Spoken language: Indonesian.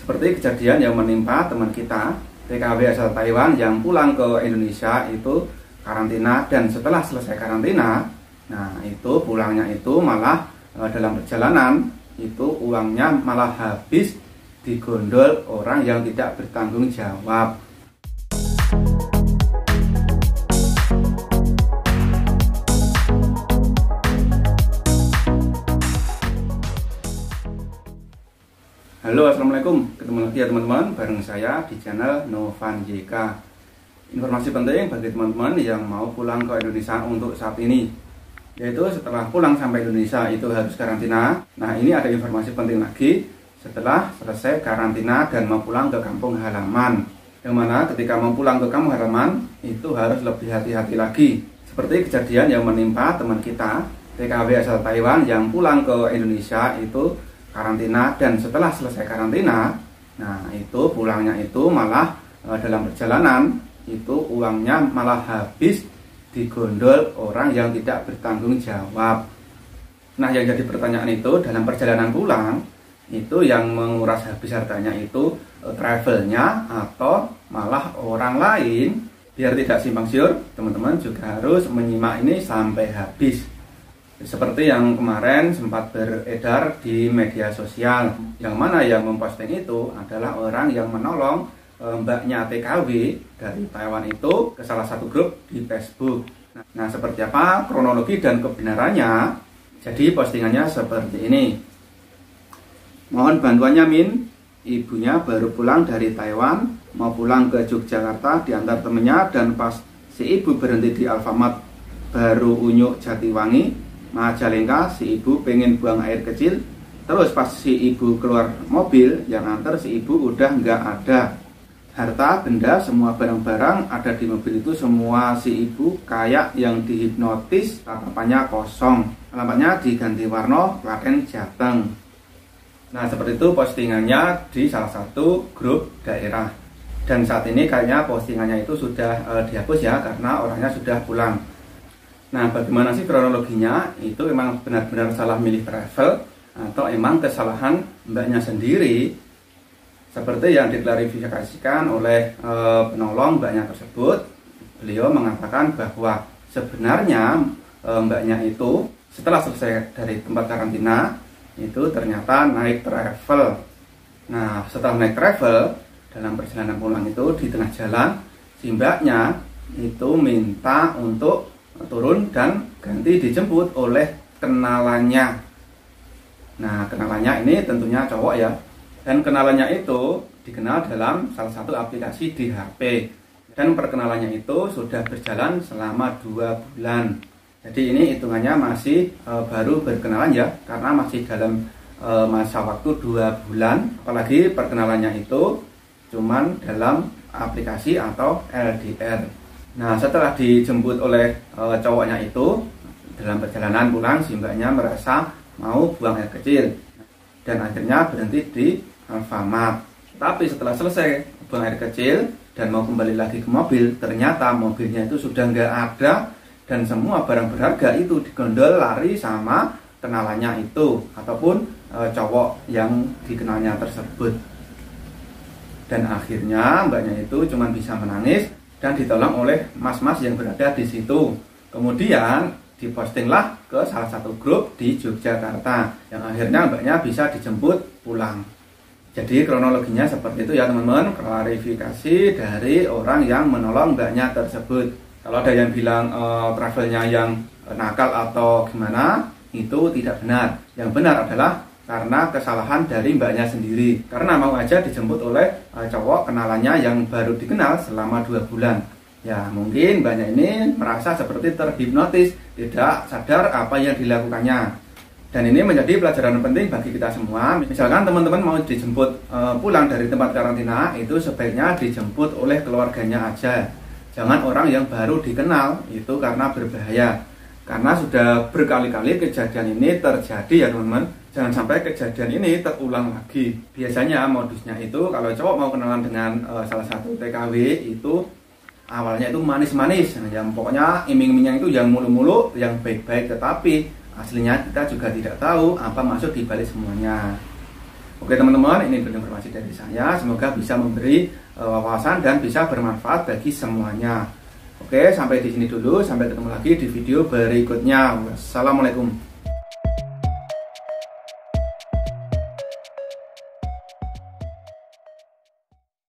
Seperti kejadian yang menimpa teman kita TKW asal Taiwan yang pulang ke Indonesia itu karantina, dan setelah selesai karantina, nah itu pulangnya itu malah dalam perjalanan itu uangnya malah habis digondol orang yang tidak bertanggung jawab. Halo, assalamualaikum, ketemu lagi ya teman-teman, bareng saya di channel Novan JK. Informasi penting bagi teman-teman yang mau pulang ke Indonesia untuk saat ini, yaitu setelah pulang sampai Indonesia itu harus karantina. Nah, ini ada informasi penting lagi setelah selesai karantina dan mau pulang ke kampung halaman, yang mana ketika mau pulang ke kampung halaman itu harus lebih hati-hati lagi. Seperti kejadian yang menimpa teman kita TKW asal Taiwan yang pulang ke Indonesia itu karantina, dan setelah selesai karantina, nah itu pulangnya itu malah dalam perjalanan itu uangnya malah habis digondol orang yang tidak bertanggung jawab. Nah, yang jadi pertanyaan itu, dalam perjalanan pulang itu yang menguras habis hartanya itu travelnya atau malah orang lain? Biar tidak simpang siur, teman-teman juga harus menyimak ini sampai habis. Seperti yang kemarin sempat beredar di media sosial, yang mana yang memposting itu adalah orang yang menolong mbaknya TKW dari Taiwan itu ke salah satu grup di Facebook. Nah, seperti apa kronologi dan kebenarannya? Jadi postingannya seperti ini. Mohon bantuannya Min, ibunya baru pulang dari Taiwan, mau pulang ke Yogyakarta diantar temennya, dan pas si ibu berhenti di Alfamart Baru Unyuk Jatiwangi Majalengka, si ibu pengen buang air kecil. Terus pas si ibu keluar mobil, yang antar si ibu udah nggak ada. Harta benda, semua barang-barang ada di mobil itu semua si ibu kayak yang dihipnotis, tatapannya kosong, alamatnya diganti warna Klaten Jateng. Nah, seperti itu postingannya di salah satu grup daerah. Dan saat ini kayaknya postingannya itu sudah dihapus ya, karena orangnya sudah pulang. Nah, bagaimana sih kronologinya? Itu memang benar-benar salah milih travel atau emang kesalahan mbaknya sendiri? Seperti yang diklarifikasikan oleh penolong mbaknya tersebut, beliau mengatakan bahwa sebenarnya mbaknya itu setelah selesai dari tempat karantina itu ternyata naik travel. Nah, setelah naik travel, dalam perjalanan pulang itu di tengah jalan, si mbaknya itu minta untuk turun dan ganti dijemput oleh kenalannya. Nah, kenalannya ini tentunya cowok ya, dan kenalannya itu dikenal dalam salah satu aplikasi di HP, dan perkenalannya itu sudah berjalan selama 2 bulan. Jadi ini hitungannya masih baru berkenalan ya, karena masih dalam masa waktu 2 bulan, apalagi perkenalannya itu cuman dalam aplikasi atau LDR. Nah, setelah dijemput oleh cowoknya itu, dalam perjalanan pulang si mbaknya merasa mau buang air kecil, dan akhirnya berhenti di Alfamart. Tapi setelah selesai buang air kecil dan mau kembali lagi ke mobil, ternyata mobilnya itu sudah nggak ada, dan semua barang berharga itu digondol lari sama kenalannya itu, ataupun cowok yang dikenalnya tersebut. Dan akhirnya mbaknya itu cuma bisa menangis dan ditolong oleh mas-mas yang berada di situ. Kemudian dipostinglah ke salah satu grup di Yogyakarta, yang akhirnya mbaknya bisa dijemput pulang. Jadi kronologinya seperti itu ya teman-teman, klarifikasi dari orang yang menolong mbaknya tersebut. Kalau ada yang bilang travelnya yang nakal atau gimana, itu tidak benar. Yang benar adalah karena kesalahan dari mbaknya sendiri, karena mau aja dijemput oleh cowok kenalannya yang baru dikenal selama 2 bulan. Ya, mungkin mbaknya ini merasa seperti terhipnotis, tidak sadar apa yang dilakukannya. Dan ini menjadi pelajaran penting bagi kita semua. Misalkan teman-teman mau dijemput pulang dari tempat karantina, itu sebaiknya dijemput oleh keluarganya aja. Jangan orang yang baru dikenal, itu karena berbahaya. Karena sudah berkali-kali kejadian ini terjadi ya teman-teman. Jangan sampai kejadian ini terulang lagi. Biasanya modusnya itu kalau cowok mau kenalan dengan salah satu TKW itu awalnya itu manis-manis, yang pokoknya iming-imingnya itu yang mulu-mulu, yang baik-baik, tetapi aslinya kita juga tidak tahu apa maksud dibalik semuanya. Oke teman-teman, ini informasi dari saya, semoga bisa memberi wawasan dan bisa bermanfaat bagi semuanya. Oke, sampai di sini dulu, sampai ketemu lagi di video berikutnya. Wassalamualaikum.